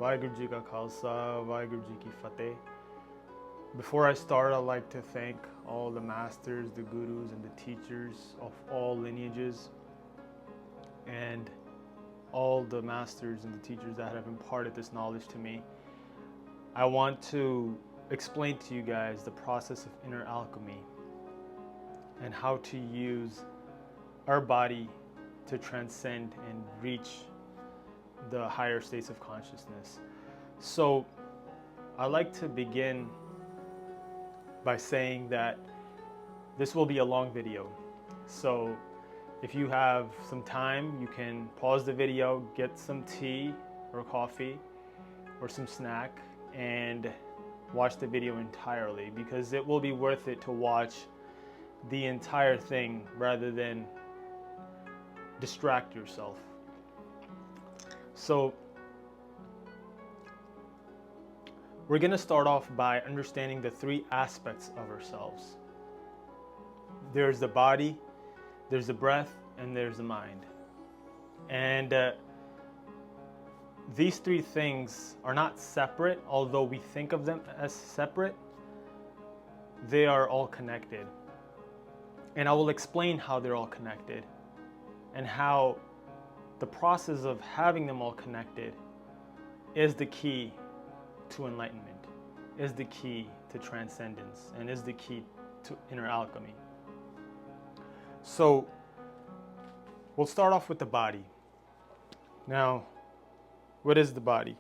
Vaheguru Ji Ka Khalsa, Vaheguru Ji Ki Fateh. Before I start, I'd like to thank all the masters, the gurus, and the teachers of all lineages, and all the masters and the teachers that have imparted this knowledge to me. I want to explain to you guys the process of inner alchemy and how to use our body to transcend and reach the higher states of consciousness. So I'd like to begin by saying that this will be a long video. So if you have some time, you can pause the video, get some tea or coffee or some snack, and watch the video entirely, because it will be worth it to watch the entire thing rather than distract yourself. So we're going to start off by understanding the three aspects of ourselves. There's the body, there's the breath, and there's the mind. And these three things are not separate, although we think of them as separate. They are all connected. And I will explain how they're all connected and how the process of having them all connected is the key to enlightenment, is the key to transcendence, and is the key to inner alchemy. So we'll start off with the body. Now, what is the body?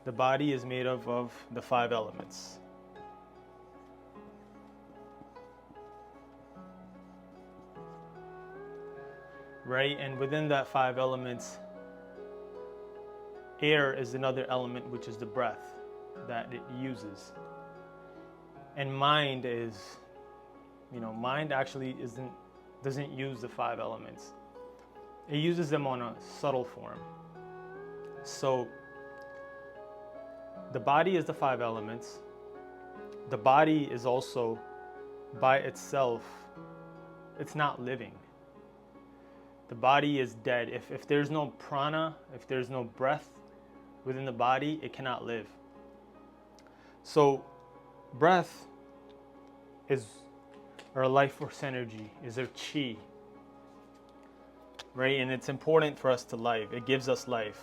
The body is made up of the 5 elements. Right? And within that 5 elements, air is another element, which is the breath that it uses. And mind is, mind actually doesn't use the 5 elements. It uses them on a subtle form. So the body is the 5 elements. The body is also by itself, it's not living. The body is dead. If there's no prana, if there's no breath within the body, it cannot live. So breath is our life force energy, is our chi, right? And it's important for us to live. It gives us life.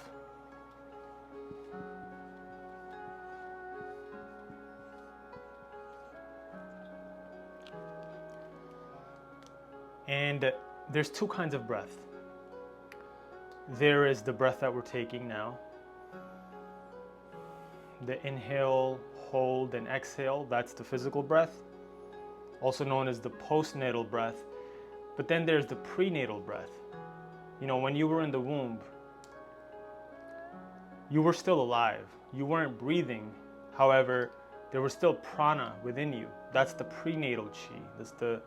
And there's 2 kinds of breath. There is the breath that we're taking now. The inhale, hold, and exhale, that's the physical breath, also known as the postnatal breath. But then there's the prenatal breath. When you were in the womb, you were still alive. You weren't breathing. However, there was still prana within you. That's the prenatal chi. That's the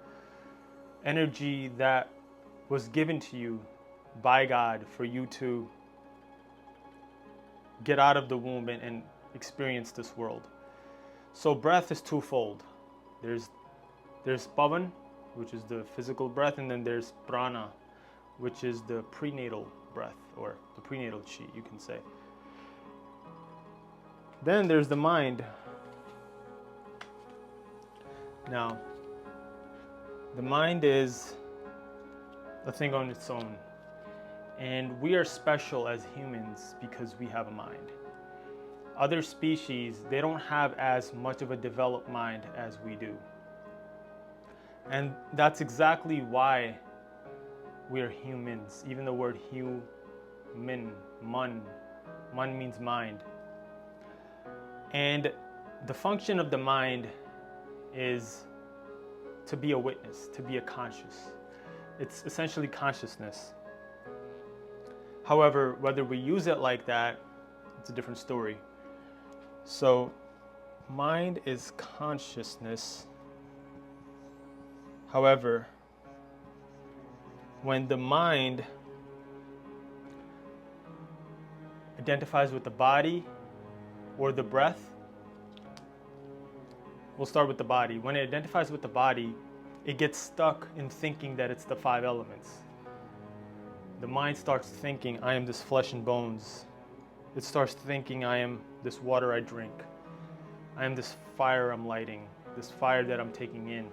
energy that was given to you by God for you to get out of the womb and experience this world. So breath is twofold. There's pavan, which is the physical breath, and then there's prana, which is the prenatal breath, or the prenatal chi, you can say. Then there's the mind. Now, the mind is a thing on its own. And we are special as humans because we have a mind. Other species, they don't have as much of a developed mind as we do. And that's exactly why we are humans. Even the word human, man means mind. And the function of the mind is to be a witness, to be a conscious. It's essentially consciousness. However, whether we use it like that, it's a different story. So, mind is consciousness. However, when the mind identifies with the body or the breath, we'll start with the body. When it identifies with the body, it gets stuck in thinking that it's the 5 elements. The mind starts thinking, I am this flesh and bones. It starts thinking, I am this water I drink. I am this fire I'm lighting, this fire that I'm taking in,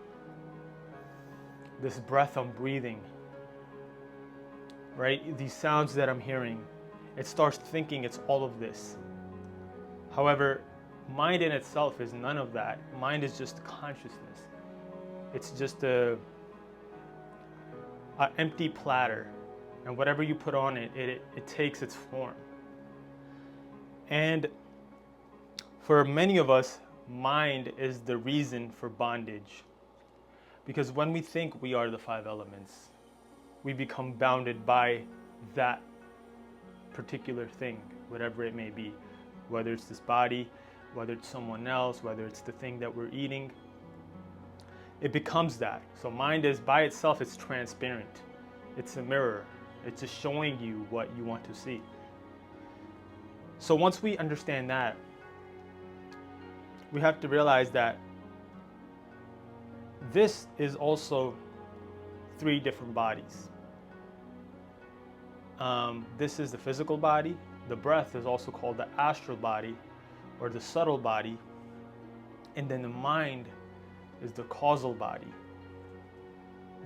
this breath I'm breathing, right? These sounds that I'm hearing. It starts thinking it's all of this. However, mind in itself is none of that. Mind is just consciousness. It's just a empty platter, and whatever you put on it, it takes its form. And for many of us, mind is the reason for bondage. Because when we think we are the five elements, we become bounded by that particular thing, whatever it may be. Whether it's this body, whether it's someone else, whether it's the thing that we're eating, it becomes that. So mind is by itself, it's transparent. It's a mirror. It's just showing you what you want to see. So once we understand that, we have to realize that this is also three different bodies. This is the physical body. The breath is also called the astral body or the subtle body. And then the mind is the causal body.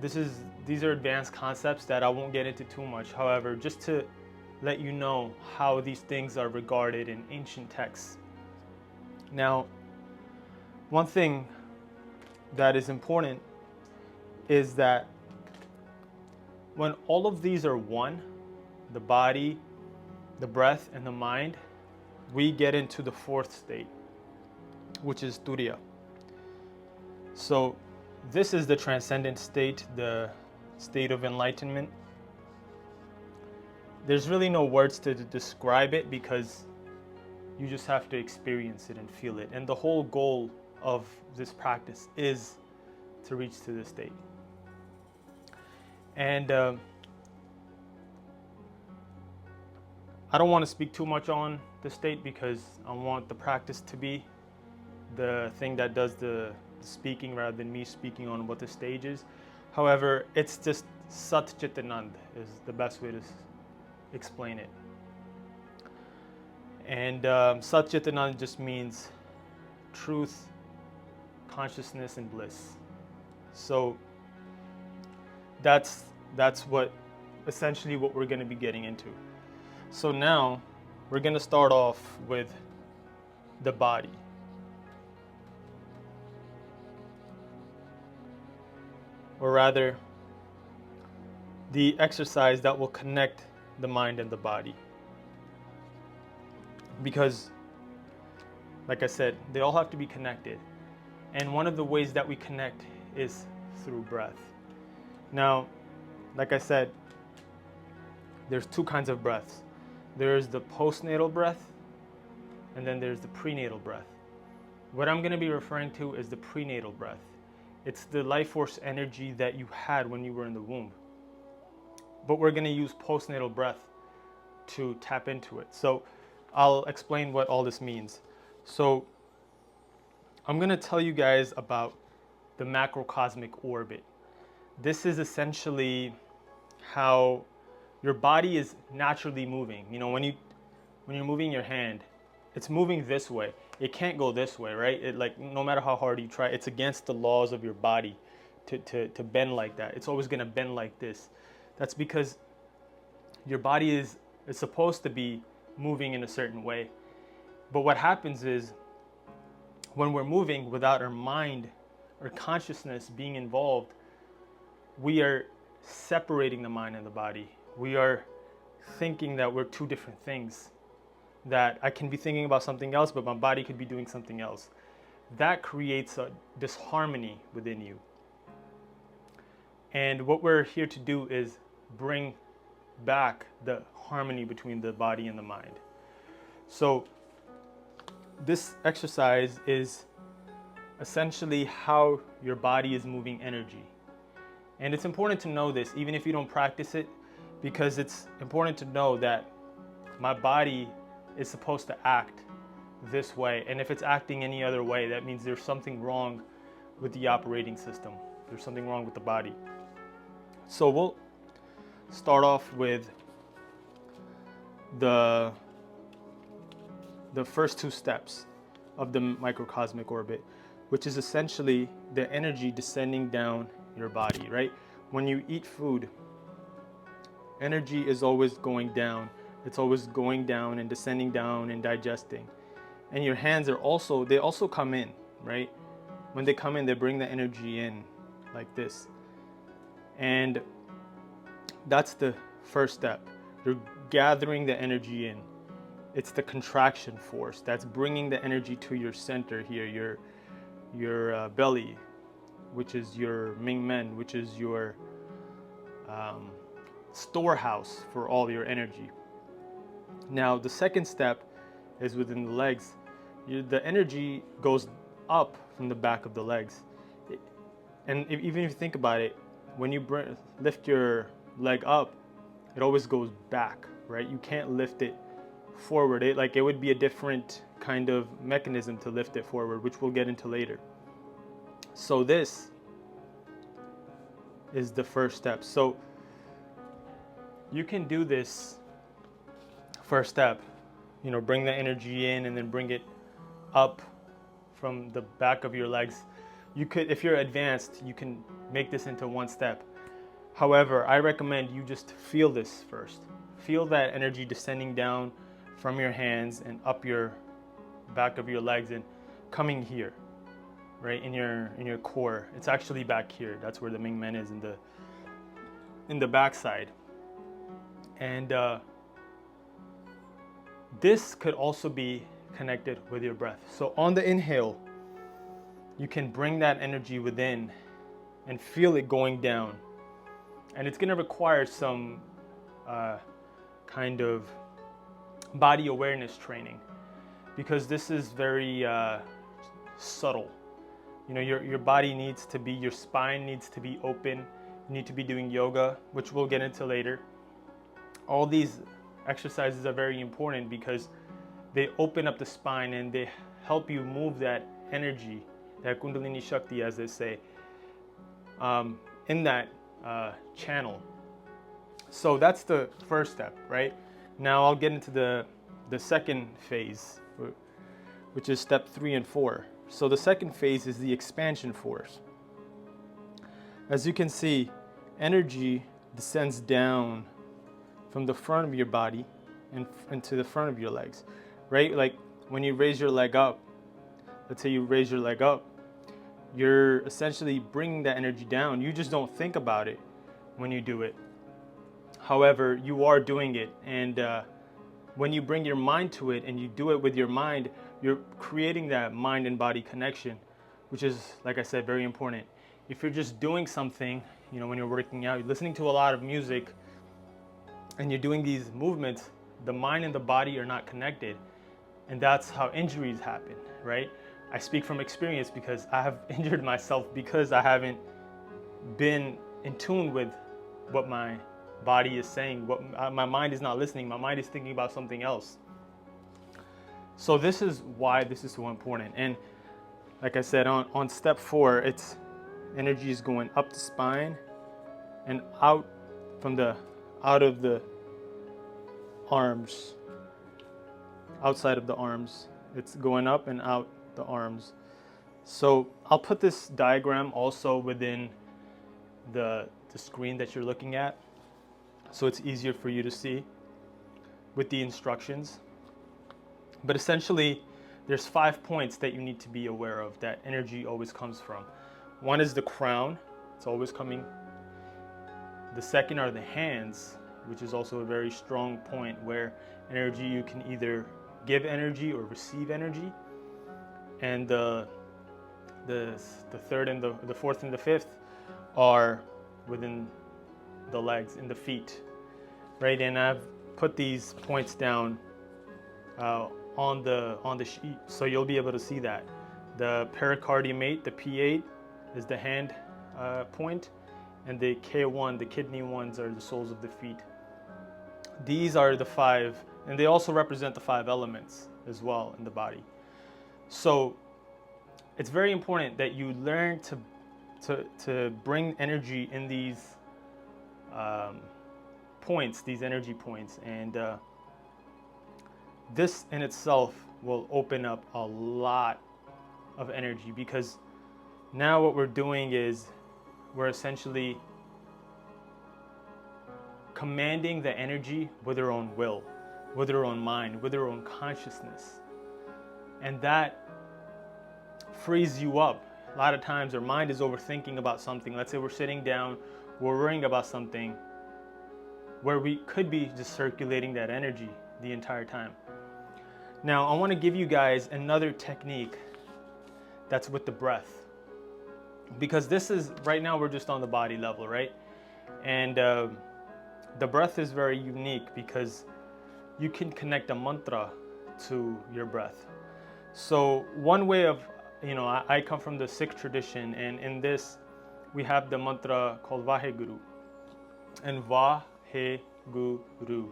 These are advanced concepts that I won't get into too much. However, just to let you know how these things are regarded in ancient texts. Now, one thing that is important is that when all of these are one, the body, the breath, and the mind, we get into the fourth state, which is Turiya. So this is the transcendent state, the state of enlightenment. There's really no words to describe it because you just have to experience it and feel it. And the whole goal of this practice is to reach to this state. And I don't want to speak too much on the state because I want the practice to be the thing that does the speaking rather than me speaking on what the stage is. However, it's just Sat Chit Anand is the best way to explain it. And Sat Chit Anand just means truth, consciousness, and bliss. So that's what essentially what we're going to be getting into. So now we're going to start off with the body. Or rather, the exercise that will connect the mind and the body. Because, like I said, they all have to be connected. And one of the ways that we connect is through breath. Now, like I said, there's two kinds of breaths. There's the postnatal breath, and then there's the prenatal breath. What I'm going to be referring to is the prenatal breath. It's the life force energy that you had when you were in the womb. But we're going to use postnatal breath to tap into it. So I'll explain what all this means. So I'm going to tell you guys about the macrocosmic orbit. This is essentially how your body is naturally moving. You know, when you're moving your hand, it's moving this way. It can't go this way, right? It, like, no matter how hard you try, it's against the laws of your body to bend like that. It's always going to bend like this. That's because your body is supposed to be moving in a certain way. But what happens is when we're moving without our mind or consciousness being involved, we are separating the mind and the body. We are thinking that we're two different things. That I can be thinking about something else, but my body could be doing something else. That creates a disharmony within you. And what we're here to do is bring back the harmony between the body and the mind. So this exercise is essentially how your body is moving energy. And it's important to know this, even if you don't practice it, because it's important to know that my body is supposed to act this way. And if it's acting any other way, that means there's something wrong with the operating system. There's something wrong with the body. So we'll start off with the the first two steps of the microcosmic orbit, which is essentially the energy descending down your body, right? When you eat food, energy is always going down. It's always going down and descending down and digesting. And your hands are also, they also come in, right? When they come in, they bring the energy in like this. And that's the first step. You're gathering the energy in. It's the contraction force that's bringing the energy to your center here, your belly, which is your Ming Men, which is your storehouse for all your energy. Now, the second step is within the legs. The energy goes up from the back of the legs. And even if you think about it, when you lift your leg up, it always goes back, right? You can't lift it forward. It would be a different kind of mechanism to lift it forward, which we'll get into later. So this is the first step. So you can do this first step, bring the energy in and then bring it up from the back of your legs. You could, if you're advanced, you can make this into one step. However, I recommend you just feel this first. Feel that energy descending down from your hands and up your back of your legs and coming here, right in your core. It's actually back here. That's where the Ming Men is, in the backside. And this could also be connected with your breath. So on the inhale, you can bring that energy within and feel it going down. And it's going to require some kind of body awareness training, because this is very subtle. Your body needs to be, your spine needs to be open. You need to be doing yoga, which we'll get into later. All these exercises are very important because they open up the spine and they help you move that energy, that Kundalini Shakti, as they say, in that channel. So that's the first step, right? Now I'll get into the second phase, which is step 3 and 4. So the second phase is the expansion force. As you can see, energy descends down from the front of your body and to the front of your legs, right? Like when you raise your leg up, let's say you raise your leg up, you're essentially bringing that energy down. You just don't think about it when you do it. However, you are doing it. And when you bring your mind to it and you do it with your mind, you're creating that mind and body connection, which is, like I said, very important. If you're just doing something, when you're working out, you're listening to a lot of music and you're doing these movements, the mind and the body are not connected. And that's how injuries happen, right? I speak from experience because I have injured myself because I haven't been in tune with what my body is saying. My mind is not listening. My mind is thinking about something else. So this is why this is so important. And like I said, on step 4, it's energy is going up the spine and out of the arms, outside of the arms. It's going up and out the arms. So I'll put this diagram also within the screen that you're looking at, so it's easier for you to see with the instructions. But essentially, there's 5 points that you need to be aware of that energy always comes from. One is the crown. It's always coming. The second are the hands, which is also a very strong point where energy, you can either give energy or receive energy. And the third and the fourth and the fifth are within the legs and the feet, right? And I've put these points down on the sheet, so you'll be able to see that. The pericardiumate, the P8, is the hand point, and the K1, the kidney ones, are the soles of the feet. These are the 5, and they also represent the 5 elements as well in the body. So it's very important that you learn to bring energy in these points, these energy points, and this in itself will open up a lot of energy, because now what we're doing is we're essentially commanding the energy with our own will, with our own mind, with our own consciousness. And that frees you up. A lot of times our mind is overthinking about something. Let's say we're sitting down, we're worrying about something where we could be just circulating that energy the entire time. Now, I want to give you guys another technique that's with the breath. Because this is, right now we're just on the body level, right? And the breath is very unique because you can connect a mantra to your breath. So one way of, I come from the Sikh tradition, and in this we have the mantra called Vaheguru. And Vaheguru,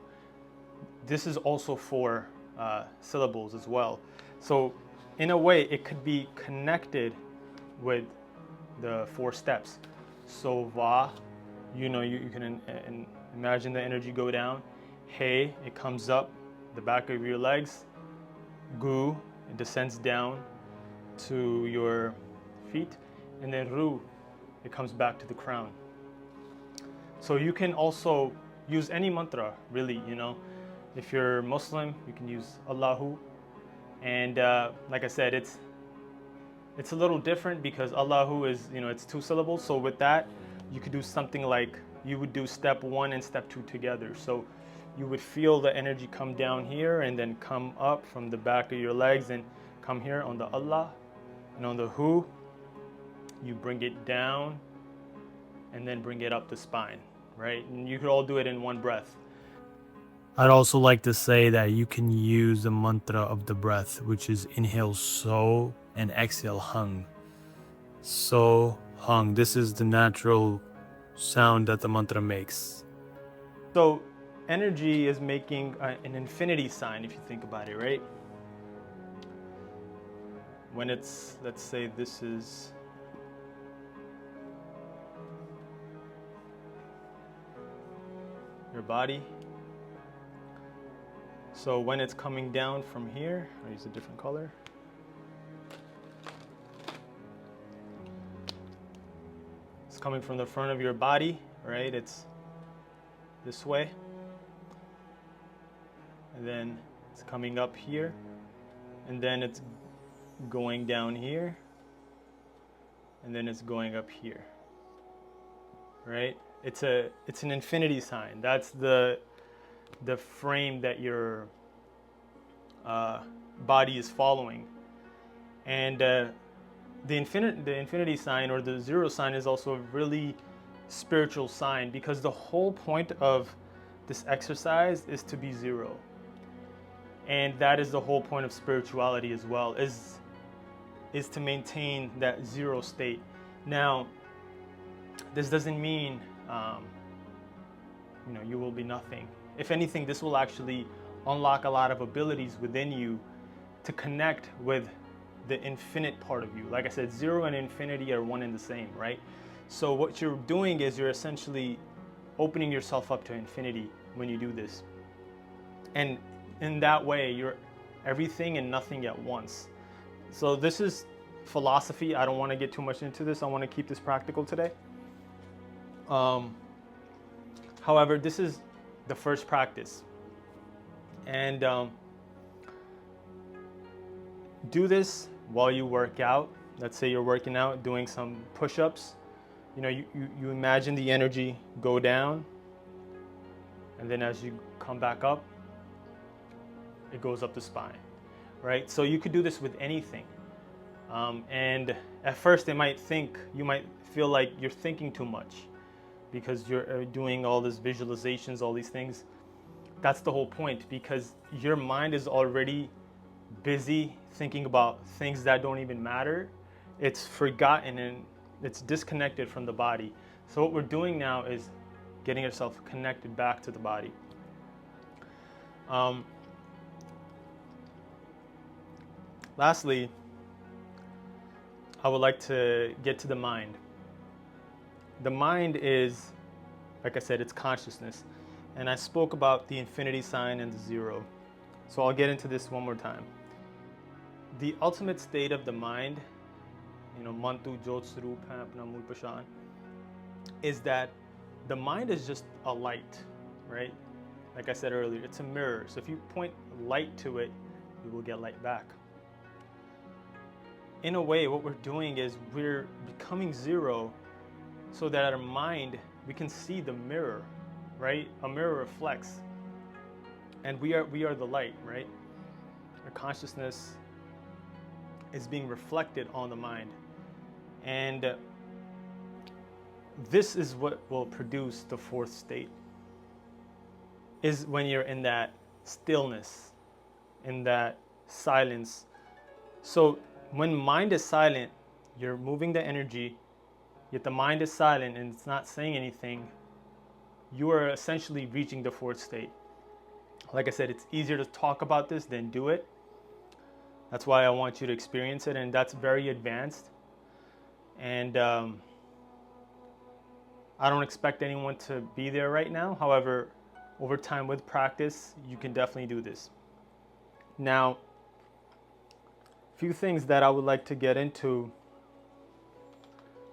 this is also 4 syllables as well. So in a way it could be connected with the 4 steps. So Va, you can imagine the energy go down. He, it comes up the back of your legs. Gu, it descends down to your feet. And then Ru, it comes back to the crown. So you can also use any mantra, really, If you're Muslim, you can use Allahu. And like I said, it's a little different because Allahu is, it's 2 syllables. So with that, you could do something like, you would do step 1 and step 2 together. So you would feel the energy come down here and then come up from the back of your legs and come here on the Allah. And on the Hu, you bring it down and then bring it up the spine, right? And you could all do it in one breath. I'd also like to say that you can use the mantra of the breath, which is inhale So and exhale Hung. So, Hung. This is the natural sound that the mantra makes. So energy is making an infinity sign, if you think about it, right? When it's, let's say this is your body. So when it's coming down from here, I'll use a different color. It's coming from the front of your body, right? It's this way. And then it's coming up here. And then it's going down here. And then it's going up here. Right? It's an infinity sign. That's the frame that your body is following. And the infinity sign, or the 0 sign, is also a really spiritual sign, because the whole point of this exercise is to be 0. And that is the whole point of spirituality as well, is to maintain that 0 state. Now, this doesn't mean you will be nothing. If anything, this will actually unlock a lot of abilities within you to connect with the infinite part of you. Like I said, 0 and infinity are one and the same, right? So what you're doing is you're essentially opening yourself up to infinity when you do this. And in that way, you're everything and nothing at once. So this is philosophy. I don't want to get too much into this. I want to keep this practical today. However, this is the first practice. And do this while you work out. Let's say you're working out, doing some push-ups. You imagine the energy go down, and then as you come back up, it goes up the spine, right? So you could do this with anything. And at first you might feel like you're thinking too much because you're doing all these visualizations, all these things. That's the whole point, because your mind is already busy thinking about things that don't even matter. It's forgotten and it's disconnected from the body. So what we're doing now is getting yourself connected back to the body. Lastly, I would like to get to the mind. The mind is, like I said, it's consciousness. And I spoke about the infinity sign and the 0. So I'll get into this one more time. the ultimate state of the mind, mantu jotsuru pamp namul pashan, is that the mind is just a light, right? Like I said earlier, it's a mirror. So if you point light to it, you will get light back. In a way, what we're doing is we're becoming zero so that our mind, we can see the mirror, right? A mirror reflects. And we are the light, right? Our consciousness is being reflected on the mind. And this is what will produce the fourth state, is when you're in that stillness, in that silence. So when mind is silent, you're moving the energy, yet the mind is silent and it's not saying anything. You are essentially reaching the fourth state. Like I said, it's easier to talk about this than do it. That's why I want you to experience it, and that's very advanced. And I don't expect anyone to be there right now. However, over time with practice, you can definitely do this. Now, a few things that I would like to get into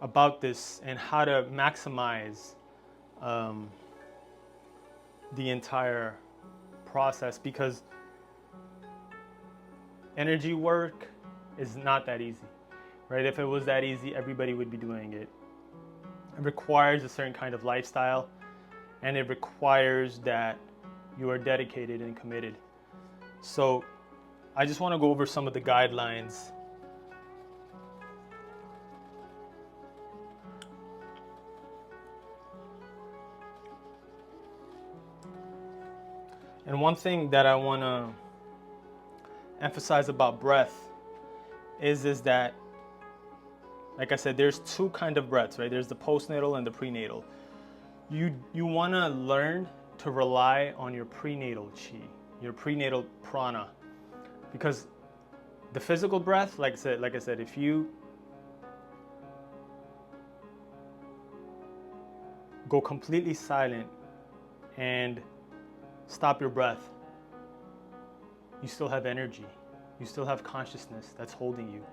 about this and how to maximize the entire process, because energy work is not that easy, right? If it was that easy, everybody would be doing it. It requires a certain kind of lifestyle, and it requires that you are dedicated and committed. So I just want to go over some of the guidelines. And one thing that I want to emphasize about breath is that, like I said, there's two kind of breaths, right? There's the postnatal and the prenatal. You want to learn to rely on your prenatal chi, your prenatal prana, because the physical breath, like I said, if you go completely silent and stop your breath, you still have energy. You still have consciousness that's holding you.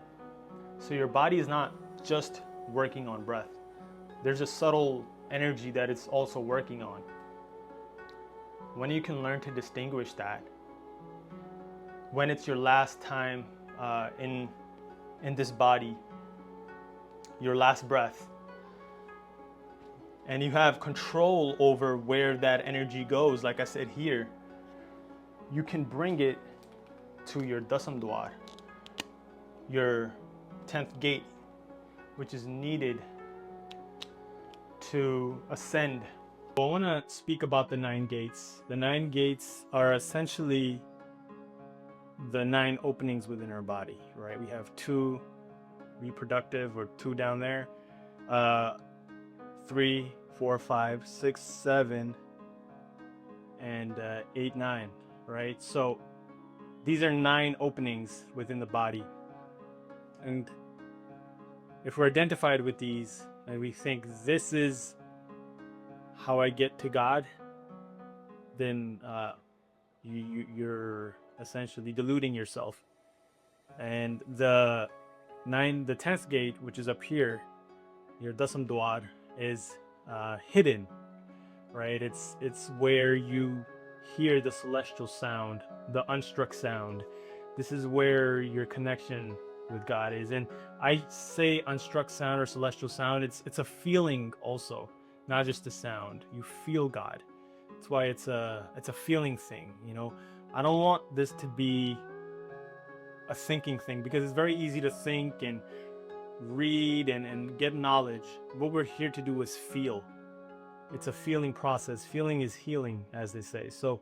So your body is not just working on breath. There's a subtle energy that it's also working on. When you can learn to distinguish that, when it's your last time in this body, your last breath, and you have control over where that energy goes, like I said here, you can bring it to your dasam dwar, your 10th gate, which is needed to ascend. I want to speak about the 9 gates. The 9 gates are essentially the 9 openings within our body, right? We have 2 reproductive, or 2 down there, 3, 4, 5, 6, 7, and 8, 9, right? So these are 9 openings within the body. And if we're identified with these and we think this is how I get to God, then you're essentially deluding yourself. And the 10th gate, which is up here, your dasam dwar, is hidden, right? It's where you hear the celestial sound, the unstruck sound. This is where your connection with God is. And I say unstruck sound or celestial sound, it's a feeling also, not just a sound. You feel God. That's why it's a feeling thing, you know. I don't want this to be a thinking thing, because it's very easy to think and read and get knowledge. What we're here to do is feel. It's a feeling process. Feeling is healing, as they say. So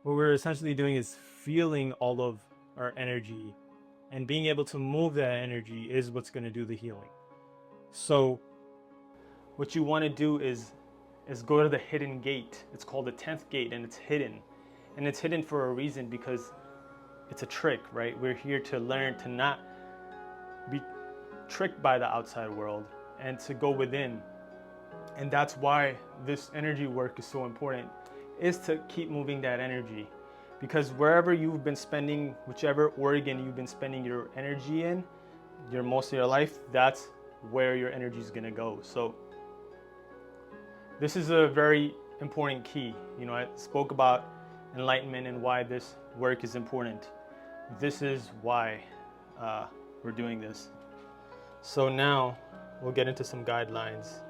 what we're essentially doing is feeling all of our energy, and being able to move that energy is what's going to do the healing. So what you want to do is go to the hidden gate. It's called the 10th gate, and it's hidden. And it's hidden for a reason, because it's a trick, right? We're here to learn to not be tricked by the outside world and to go within. And that's why this energy work is so important, is to keep moving that energy. Because wherever you've been spending, whichever organ you've been spending your energy in, most of your life, that's where your energy is going to go. So this is a very important key. I spoke about enlightenment and why this work is important. This is why we're doing this. So now we'll get into some guidelines.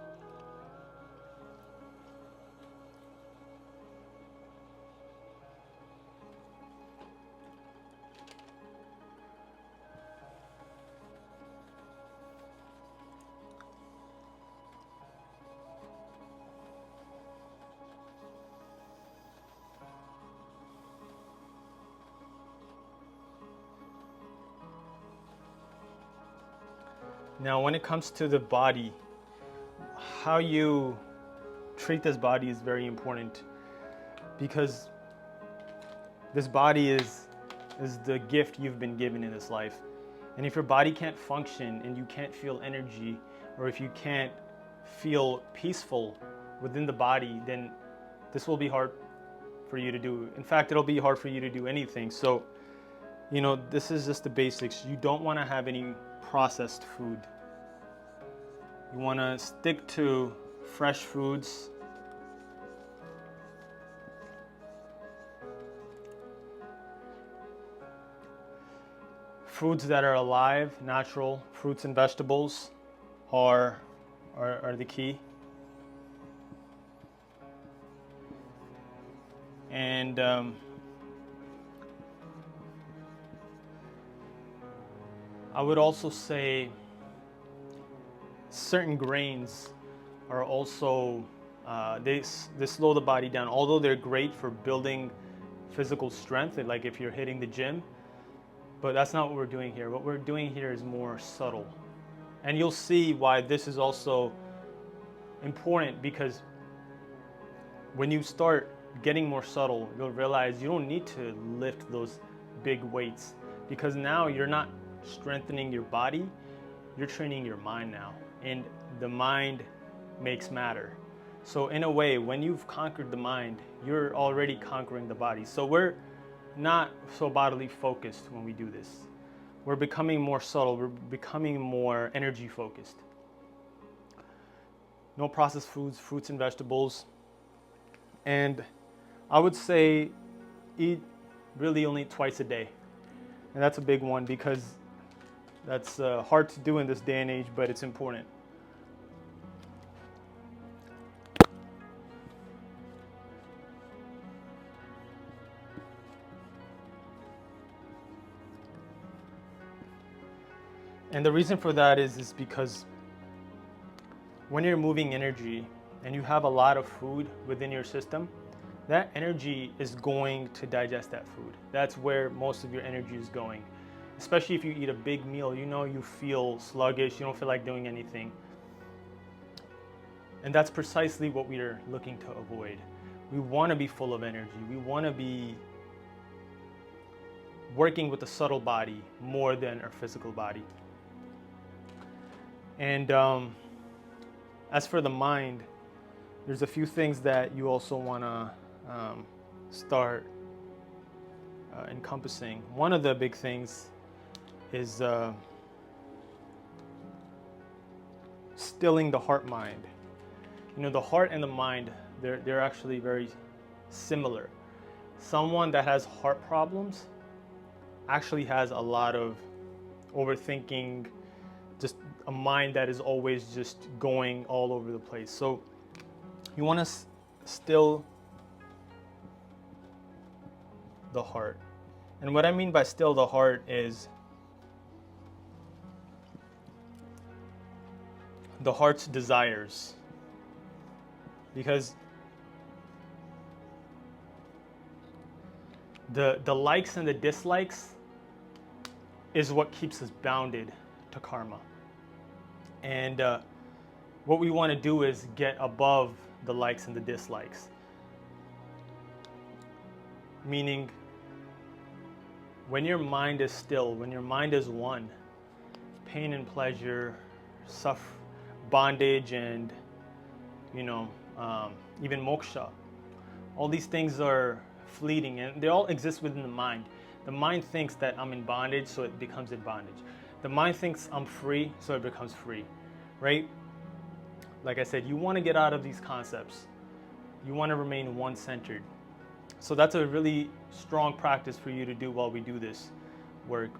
Now, when it comes to the body, how you treat this body is very important, because this body is the gift you've been given in this life. And if your body can't function and you can't feel energy, or if you can't feel peaceful within the body, then this will be hard for you to do. In fact, it'll be hard for you to do anything. So, this is just the basics. You don't want to have any processed food. You want to stick to fresh foods. Foods that are alive, natural, fruits and vegetables are the key. And I would also say certain grains are also, they slow the body down. Although they're great for building physical strength, like if you're hitting the gym, but that's not what we're doing here. What we're doing here is more subtle. And you'll see why this is also important, because when you start getting more subtle, you'll realize you don't need to lift those big weights, because now you're not strengthening your body, you're training your mind now. And the mind makes matter. So in a way, when you've conquered the mind, you're already conquering the body. So we're not so bodily focused when we do this. We're becoming more subtle, we're becoming more energy focused. No processed foods, fruits and vegetables. And I would say eat really only twice a day. And that's a big one, because that's hard to do in this day and age, but it's important. And the reason for that is because when you're moving energy and you have a lot of food within your system, that energy is going to digest that food. That's where most of your energy is going. Especially if you eat a big meal, you feel sluggish, you don't feel like doing anything. And that's precisely what we are looking to avoid. We want to be full of energy. We want to be working with the subtle body more than our physical body. And as for the mind, there's a few things that you also want to start encompassing. One of the big things is stilling the heart mind. The heart and the mind, they're actually very similar. Someone that has heart problems actually has a lot of overthinking, just a mind that is always just going all over the place. So you want to still the heart. And what I mean by still the heart is the heart's desires. Because the likes and the dislikes is what keeps us bounded to karma. And what we want to do is get above the likes and the dislikes. Meaning, when your mind is still, when your mind is one, pain and pleasure, bondage, and even moksha, all these things are fleeting, and they all exist within the mind. The mind thinks that I'm in bondage, so it becomes in bondage. The mind thinks I'm free, so it becomes free, right? Like I said, you want to get out of these concepts. You want to remain one-centered. So that's a really strong practice for you to do while we do this work.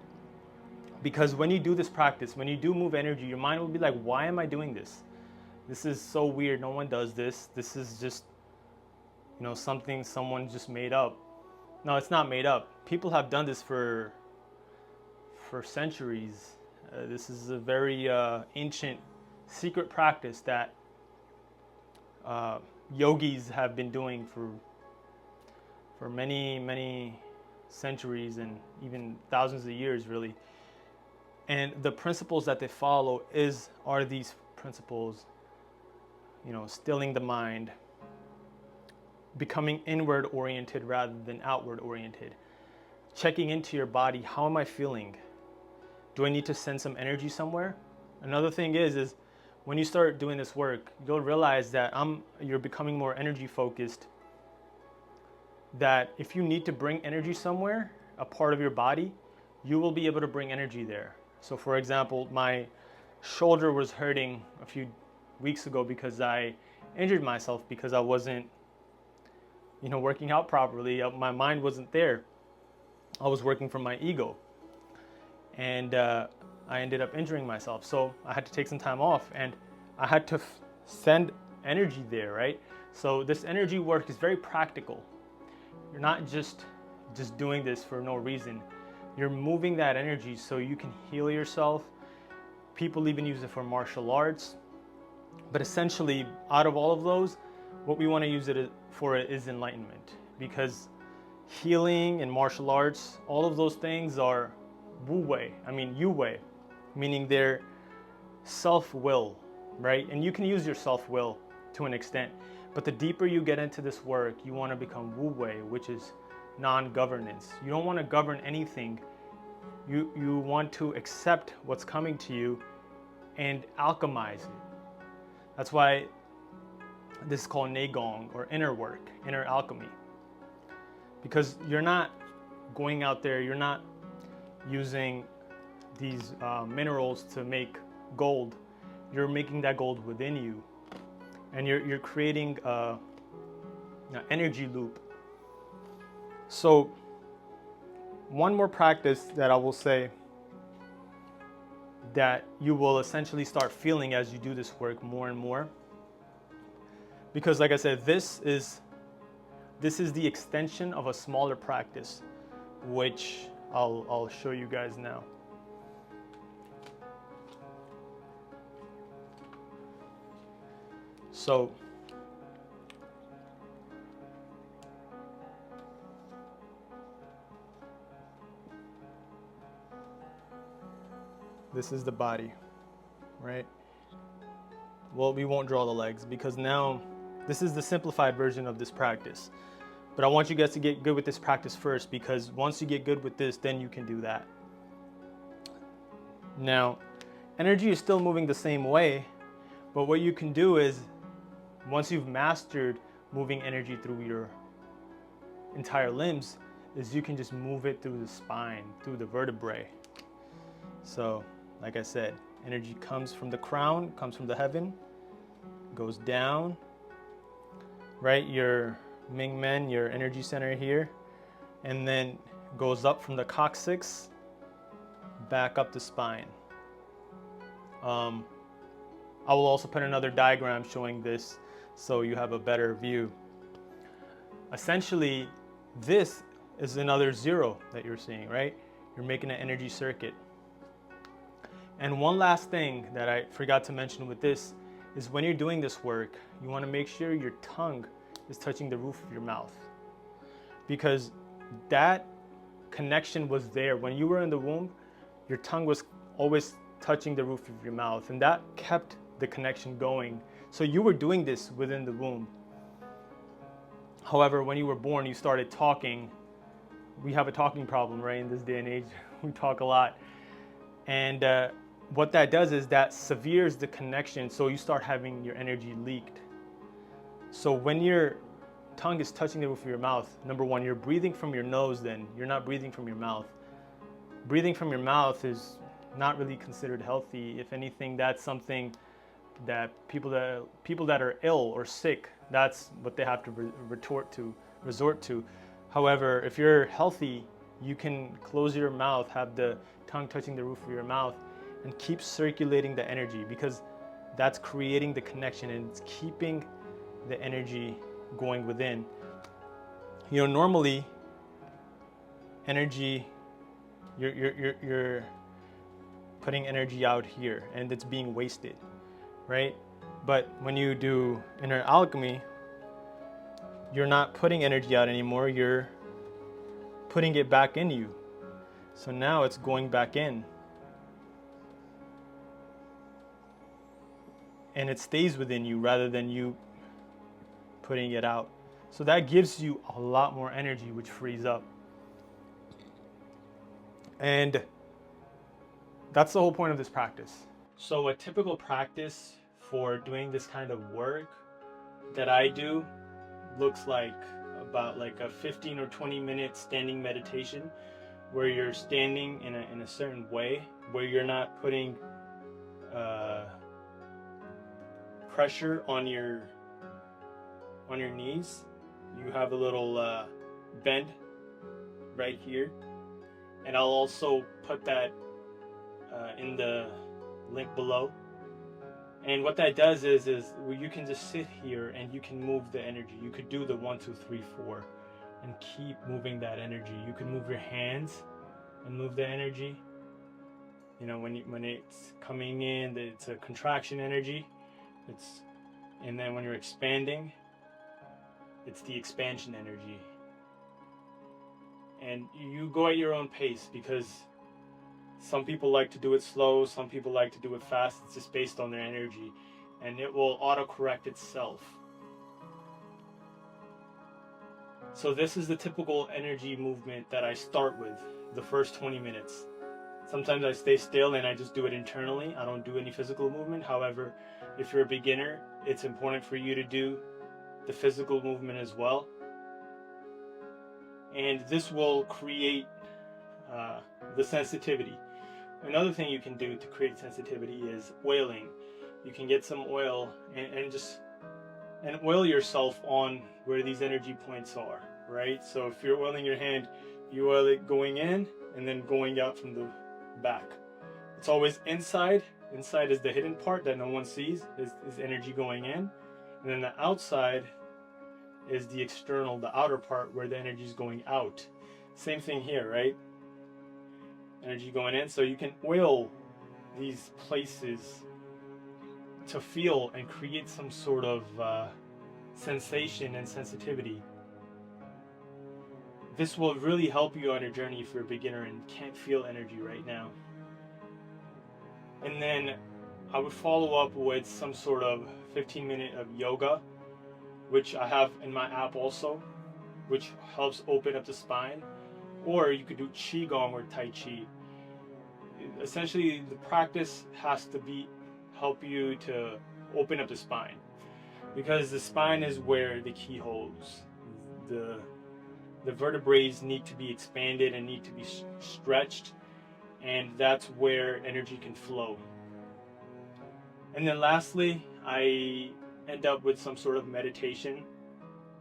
Because when you do this practice, when you do move energy, your mind will be like, why am I doing this? This is so weird. No one does this. This is just, something someone just made up. No, it's not made up. People have done this for centuries. This is a very ancient secret practice that yogis have been doing for many, many centuries and even thousands of years, really. And the principles that they follow are these principles, stilling the mind, becoming inward oriented rather than outward oriented, checking into your body. How am I feeling? Do I need to send some energy somewhere? Another thing is when you start doing this work, you'll realize that you're becoming more energy focused, that if you need to bring energy somewhere, a part of your body, you will be able to bring energy there. So for example, my shoulder was hurting a few weeks ago because I injured myself because I wasn't, working out properly. My mind wasn't there. I was working from my ego. And I ended up injuring myself. So I had to take some time off and I had to send energy there, right? So this energy work is very practical. You're not just doing this for no reason. You're moving that energy so you can heal yourself. People even use it for martial arts. But essentially, out of all of those, what we want to use it for is enlightenment. Because healing and martial arts, all of those things are yu-wei, meaning they're self-will, right? And you can use your self-will to an extent. But the deeper you get into this work, you want to become wu-wei, which is non-governance. You don't want to govern anything. You want to accept what's coming to you and alchemize it. That's why this is called neigong, or inner work, inner alchemy. Because you're not going out there, you're not using these minerals to make gold. You're making that gold within you. And you're creating an energy loop. So one more practice that I will say that you will essentially start feeling as you do this work more and more. Because like I said, this is the extension of a smaller practice, which I'll show you guys now. So this is the body, right? Well, we won't draw the legs because now this is the simplified version of this practice. But I want you guys to get good with this practice first, because once you get good with this, then you can do that. Now, energy is still moving the same way, but what you can do is, once you've mastered moving energy through your entire limbs, is you can just move it through the spine, through the vertebrae. So, like I said, energy comes from the crown, comes from the heaven, goes down, right? Your Ming Men, your energy center here, and then goes up from the coccyx, back up the spine. I will also put another diagram showing this so you have a better view. Essentially, this is another zero that you're seeing, right? You're making an energy circuit. And one last thing that I forgot to mention with this is when you're doing this work, you want to make sure your tongue is touching the roof of your mouth, because that connection was there. When you were in the womb, your tongue was always touching the roof of your mouth, and that kept the connection going. So you were doing this within the womb. However, when you were born, you started talking. We have a talking problem, right? In this day and age, we talk a lot. And what that does is that severes the connection, so you start having your energy leaked. So when you're tongue is touching the roof of your mouth, number one, you're breathing from your nose then. You're not breathing from your mouth. Breathing from your mouth is not really considered healthy. If anything, that's something that people that are ill or sick, that's what they have to resort to. However, if you're healthy, you can close your mouth, have the tongue touching the roof of your mouth, and keep circulating the energy, because that's creating the connection and it's keeping the energy going within. You know, normally energy, you're putting energy out here and it's being wasted, right? But when you do inner alchemy, you're not putting energy out anymore, you're putting it back in you. So now it's going back in. And it stays within you rather than you putting it out. So that gives you a lot more energy, which frees up. And that's the whole point of this practice. So a typical practice for doing this kind of work that I do looks like about like a 15 or 20 minute standing meditation, where you're standing in a certain way, where you're not putting pressure on your knees. You have a little bend right here, and I'll also put that in the link below. And what that does is you can just sit here and you can move the energy. You could do the 1, 2, 3, 4 and keep moving that energy. You can move your hands and move the energy. You know, when it's coming in, it's a contraction energy. And then when you're expanding, it's the expansion energy. And you go at your own pace, because some people like to do it slow, some people like to do it fast. It's just based on their energy, and it will auto-correct itself. So this is the typical energy movement that I start with, the first 20 minutes. Sometimes I stay still and I just do it internally. I don't do any physical movement. However, if you're a beginner, it's important for you to do the physical movement as well. And this will create the sensitivity. Another thing you can do to create sensitivity is oiling. You can get some oil and oil yourself on where these energy points are, right? So if you're oiling your hand, you oil it going in and then going out from the back. It's always inside. Inside is the hidden part that no one sees, is energy going in. And then the outside is the external, the outer part, where the energy is going out. Same thing here, right? Energy going in. So you can oil these places to feel and create some sort of sensation and sensitivity. This will really help you on your journey if you're a beginner and can't feel energy right now. And then I would follow up with some sort of 15-minute of yoga, which I have in my app also, which helps open up the spine. Or you could do Qigong or Tai Chi. Essentially, the practice has to help you to open up the spine, because the spine is where the key holds. The vertebrae need to be expanded and need to be stretched, and that's where energy can flow. And then lastly, I end up with some sort of meditation,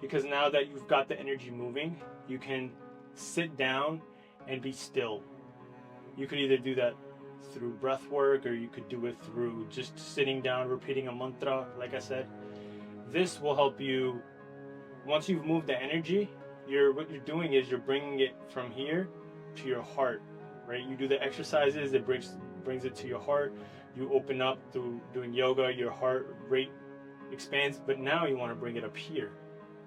because now that you've got the energy moving, you can sit down and be still. You could either do that through breath work, or you could do it through just sitting down, repeating a mantra, like I said. This will help you. Once you've moved the energy, what you're doing is you're bringing it from here to your heart, right? You do the exercises, it brings it to your heart. You open up through doing yoga, your heart rate expands, but now you want to bring it up here.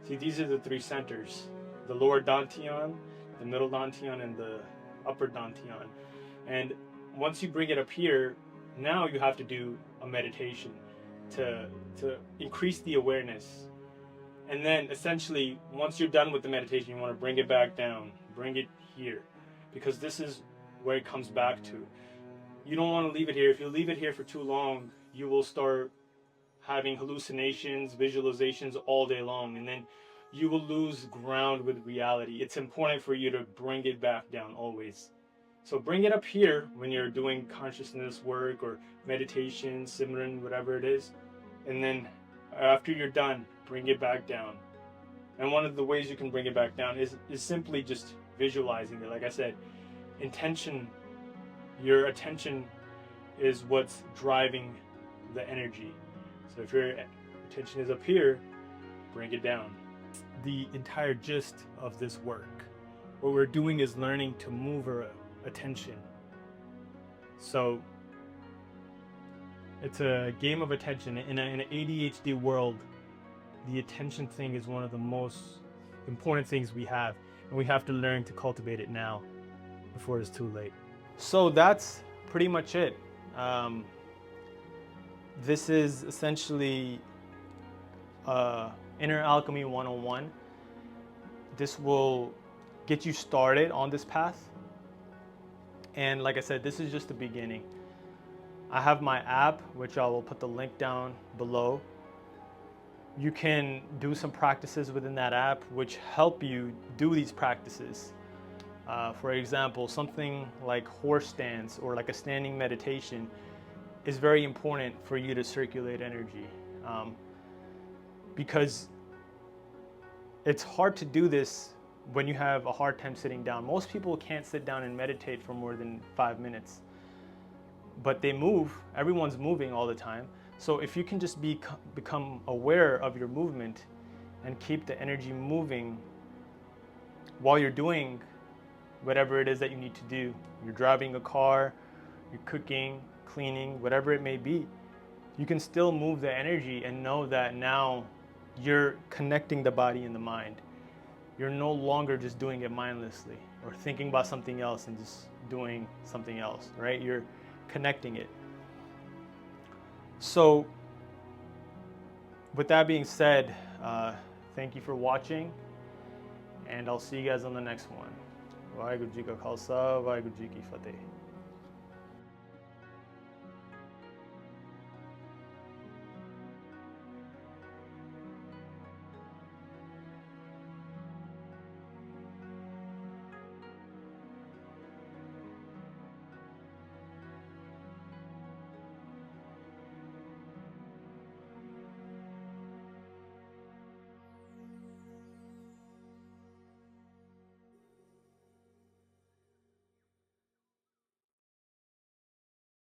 See, these are the three centers: the lower dantian, the middle dantian, and the upper dantian. And once you bring it up here, now you have to do a meditation to increase the awareness. And then essentially, once you're done with the meditation, you want to bring it back down, bring it here, because this is where it comes back to. You don't want to leave it here. If you leave it here for too long, you will start having hallucinations, visualizations all day long, and then you will lose ground with reality. It's important for you to bring it back down always. So bring it up here when you're doing consciousness work or meditation, Simran, whatever it is. And then after you're done, bring it back down. And one of the ways you can bring it back down is simply just visualizing it. Like I said, intention, your attention is what's driving the energy. So if your attention is up here, bring it down. The entire gist of this work, what we're doing is learning to move our attention. So it's a game of attention. In an ADHD world, the attention thing is one of the most important things we have, and we have to learn to cultivate it now before it's too late. So that's pretty much it. This is essentially Inner Alchemy 101. This will get you started on this path. And like I said, this is just the beginning. I have my app, which I will put the link down below. You can do some practices within that app which help you do these practices. For example, something like horse stance or like a standing meditation is very important for you to circulate energy, because it's hard to do this when you have a hard time sitting down. Most people can't sit down and meditate for more than 5 minutes, but they move. Everyone's moving all the time. So if you can just become aware of your movement and keep the energy moving while you're doing whatever it is that you need to do. You're driving a car, you're cooking, cleaning, whatever it may be. You can still move the energy and know that now you're connecting the body and the mind. You're no longer just doing it mindlessly or thinking about something else and just doing something else, right? You're connecting it. So with that being said, thank you for watching, and I'll see you guys on the next one. Vaheguru Ji Ka Khalsa, Vaheguru Ji Ki Fateh.